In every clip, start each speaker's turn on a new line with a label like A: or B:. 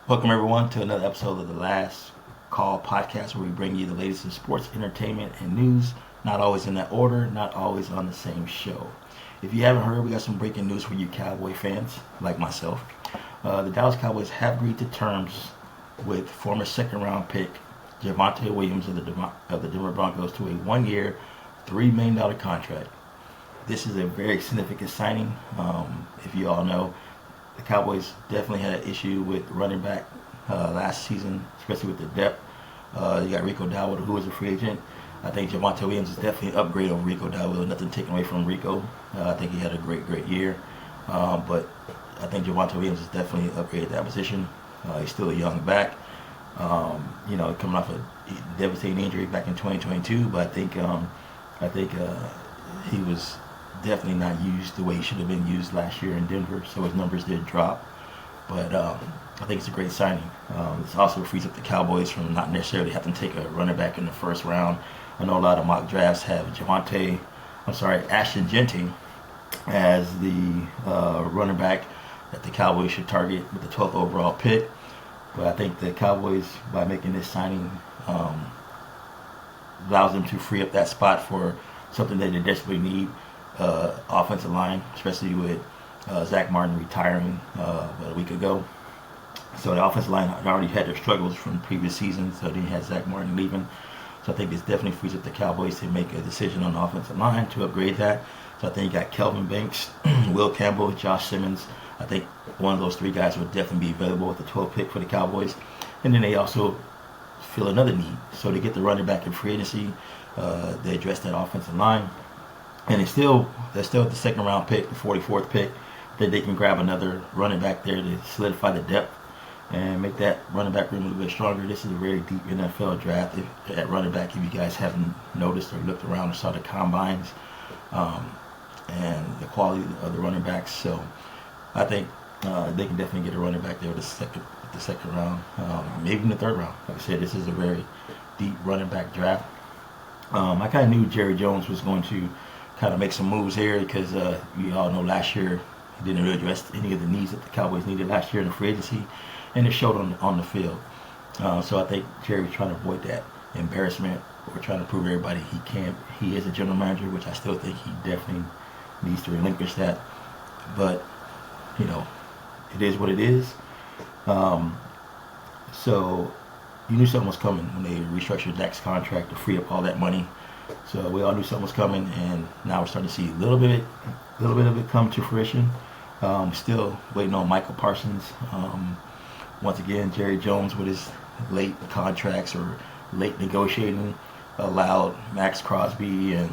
A: Welcome everyone to another episode of the Last Call podcast, where we bring you the latest in sports, entertainment, and news. Not always in that order, not always on the same show. If you haven't heard, we got some breaking news for you Cowboy fans, like myself. The Dallas Cowboys have agreed to terms with former second-round pick Jevonte Williams of the Dener Broncos to a one-year, $3 million contract. This is a very significant signing. If you all know, the Cowboys definitely had an issue with running back last season, especially with the depth. You got Rico Dowdle, who is a free agent. I think Jevonte Williams is definitely an upgrade over Rico Dowdle. Nothing taken away from Rico. I think he had a great year. But I think Jevonte Williams is definitely an upgrade at that position. He's still a young back. Coming off a devastating injury back in 2022. But I think he was definitely not used the way he should have been used last year in Denver, so his numbers did drop. But I think it's a great signing. This also frees up the Cowboys from not necessarily having to take a running back in the first round. I know a lot of mock drafts have Ashton Jeanty as the running back that the Cowboys should target with the 12th overall pick. But I think the Cowboys, by making this signing, allows them to free up that spot for something that they desperately need. Offensive line, especially with Zach Martin retiring a week ago. So the offensive line already had their struggles from previous seasons, so they had Zach Martin leaving. So I think this definitely frees up the Cowboys to make a decision on the offensive line to upgrade that. So I think you got Kelvin Banks, Will Campbell, Josh Simmons. I think one of those three guys would definitely be available with the 12th pick for the Cowboys. And then they also feel another need. So they get the running back in free agency. They address that offensive line. And they're still at the second round pick, the 44th pick, that they can grab another running back there to solidify the depth and make that running back room a little bit stronger. This is a very deep NFL draft at running back, if you guys haven't noticed or looked around or saw the combines and the quality of the running backs. So I think they can definitely get a running back there with the second round, maybe even the third round. Like I said, this is a very deep running back draft. I kind of knew Jerry Jones was going to kind of make some moves here because we all know last year he didn't really address any of the needs that the Cowboys needed last year in the free agency, and it showed on the field. So I think Jerry's trying to avoid that embarrassment or trying to prove everybody he is a general manager, which I still think he definitely needs to relinquish that. But it is what it is. So you knew something was coming when they restructured Dak's contract to free up all that money. So we all knew something was coming, and now we're starting to see a little bit of it come to fruition. Still waiting on Michael Parsons. Once again, Jerry Jones with his late contracts or late negotiating allowed Max Crosby and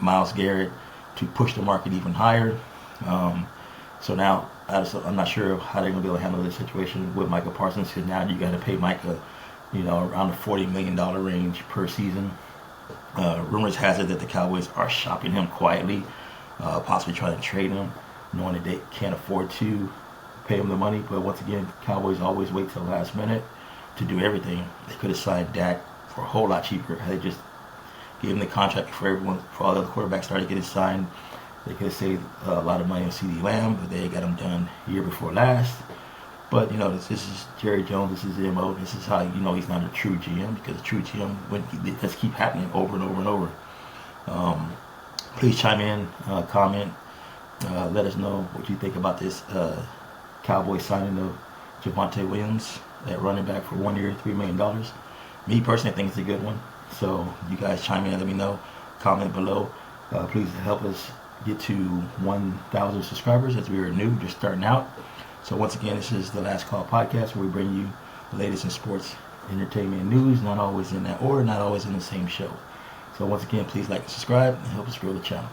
A: Myles Garrett to push the market even higher. So now I'm not sure how they're going to be able to handle this situation with Michael Parsons, because now you got to pay Micah, around the $40 million range per season. Rumors has it that the Cowboys are shopping him quietly, possibly trying to trade him, knowing that they can't afford to pay him the money. But once again, Cowboys always wait till the last minute to do everything. They could have signed Dak for a whole lot cheaper had they just gave him the contract before all the other quarterbacks started getting signed. They could have saved a lot of money on CD Lamb, but they got him done year before last. But this is Jerry Jones. This is his MO. This is how he's not a true GM, because a true GM wouldn't just keep happening over and over and over. Please chime in, comment, let us know what you think about this Cowboy signing of Jevonte Williams at running back for 1 year, $3 million. Me personally, I think it's a good one. So you guys chime in, let me know, comment below. Please help us get to 1,000 subscribers, as we are new, just starting out. So once again, this is the Last Call podcast, where we bring you the latest in sports, entertainment, and news, not always in that order, not always in the same show. So once again, please like and subscribe and help us grow the channel.